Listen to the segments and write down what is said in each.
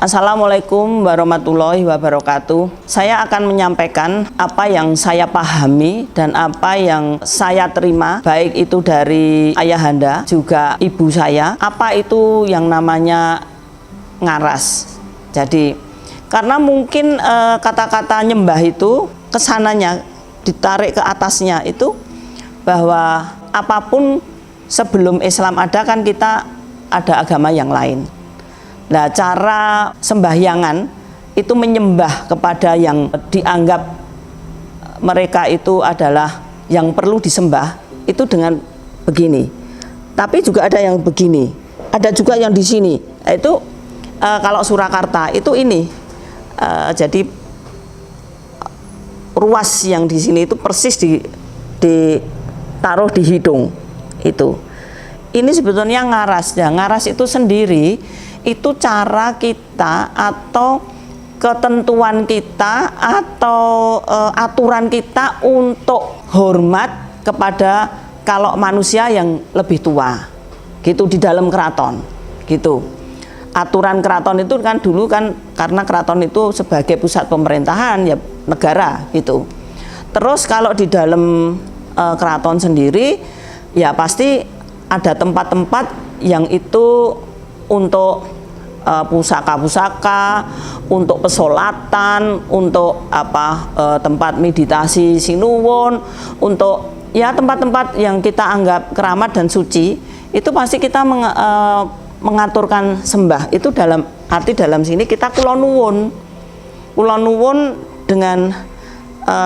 Assalamualaikum warahmatullahi wabarakatuh. Saya akan menyampaikan apa yang saya pahami dan apa yang saya terima, baik itu dari ayahanda juga ibu saya, apa itu yang namanya ngaras. Jadi karena mungkin kata-kata nyembah itu kesananya ditarik ke atasnya itu bahwa apapun sebelum Islam ada kan kita ada agama yang lain. Nah, cara sembahyangan itu menyembah kepada yang dianggap mereka itu adalah yang perlu disembah itu dengan begini. Tapi juga ada yang begini, ada juga yang di sini. Itu kalau Surakarta itu ini, jadi ruas yang di sini itu persis ditaruh di hidung itu. Ini sebetulnya ngaras. Ya, ngaras itu sendiri itu cara kita atau ketentuan kita atau aturan kita untuk hormat kepada kalau manusia yang lebih tua gitu di dalam keraton gitu. Aturan keraton itu kan dulu kan karena keraton itu sebagai pusat pemerintahan ya negara gitu. Terus kalau di dalam keraton sendiri ya pasti ada tempat-tempat yang itu untuk pusaka-pusaka, untuk pesolatan, untuk tempat meditasi sinuwun, untuk ya tempat-tempat yang kita anggap keramat dan suci, itu pasti kita mengaturkan sembah. Itu dalam arti dalam sini kita kula nuwun dengan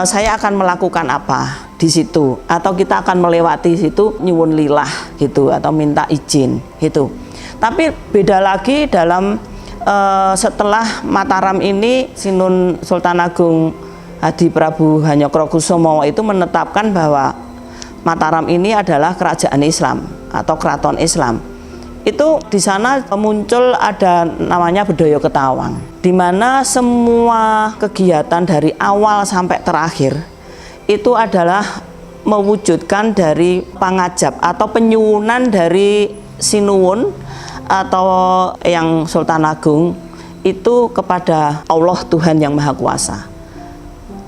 saya akan melakukan apa di situ, atau kita akan melewati situ nyuwun lilah gitu atau minta izin gitu. Tapi beda lagi dalam setelah Mataram ini Sinun Sultan Agung Hadi Prabu Hanyokrokusumo itu menetapkan bahwa Mataram ini adalah kerajaan Islam atau keraton Islam. Itu di sana muncul ada namanya Bedoyo Ketawang, di mana semua kegiatan dari awal sampai terakhir itu adalah mewujudkan dari pangajap atau penyuwunan dari sinuwun atau yang Sultan Agung itu kepada Allah Tuhan yang Maha Kuasa.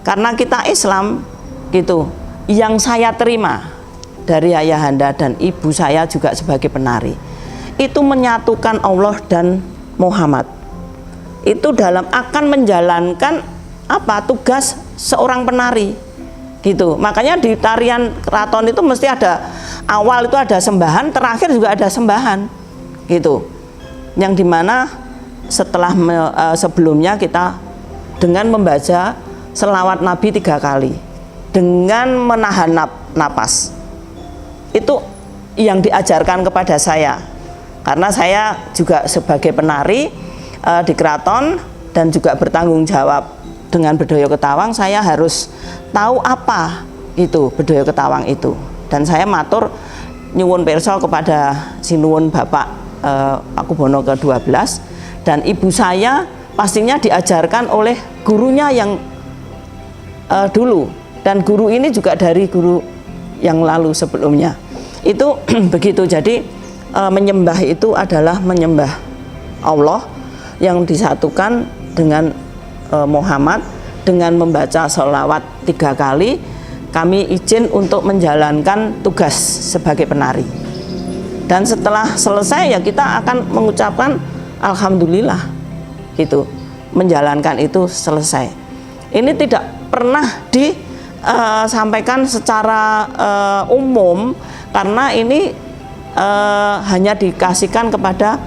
Karena kita Islam gitu, yang saya terima dari ayahanda dan ibu saya juga sebagai penari itu menyatukan Allah dan Muhammad. Itu dalam akan menjalankan tugas seorang penari gitu. Makanya di tarian keraton itu mesti ada awal itu ada sembahan, terakhir juga ada sembahan gitu. Yang dimana setelah sebelumnya kita dengan membaca selawat Nabi 3 kali dengan menahan napas. Itu yang diajarkan kepada saya. Karena saya juga sebagai penari di keraton dan juga bertanggung jawab dengan Bedoyo Ketawang, saya harus tahu apa itu Bedoyo Ketawang itu. Dan saya matur nyuwun pirsa kepada sinuwun Bapak Pakubono ke-12 dan ibu saya pastinya diajarkan oleh gurunya yang dulu, dan guru ini juga dari guru yang lalu sebelumnya. Itu begitu. Jadi menyembah itu adalah menyembah Allah yang disatukan dengan Muhammad dengan membaca sholawat 3 kali. Kami izin untuk menjalankan tugas sebagai penari, dan setelah selesai ya kita akan mengucapkan alhamdulillah gitu, menjalankan itu selesai. Ini tidak pernah disampaikan secara umum karena ini hanya dikasihkan kepada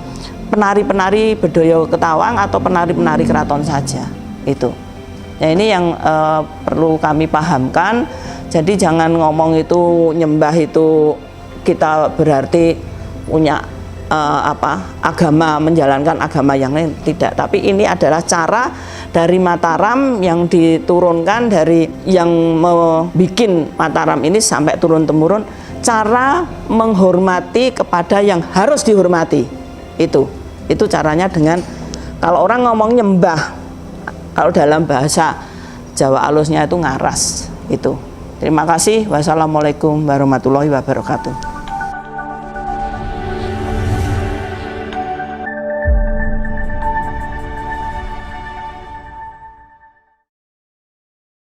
penari-penari Bedoyo Ketawang atau penari-penari keraton saja itu. Ya, ini yang perlu kami pahamkan. Jadi jangan ngomong itu nyembah itu kita berarti punya agama, menjalankan agama yang lain, tidak. Tapi ini adalah cara dari Mataram yang diturunkan dari yang membuat Mataram ini sampai turun-temurun, cara menghormati kepada yang harus dihormati. Itu caranya dengan, kalau orang ngomong nyembah, kalau dalam bahasa Jawa halusnya itu ngaras itu. Terima kasih. Wassalamualaikum warahmatullahi wabarakatuh.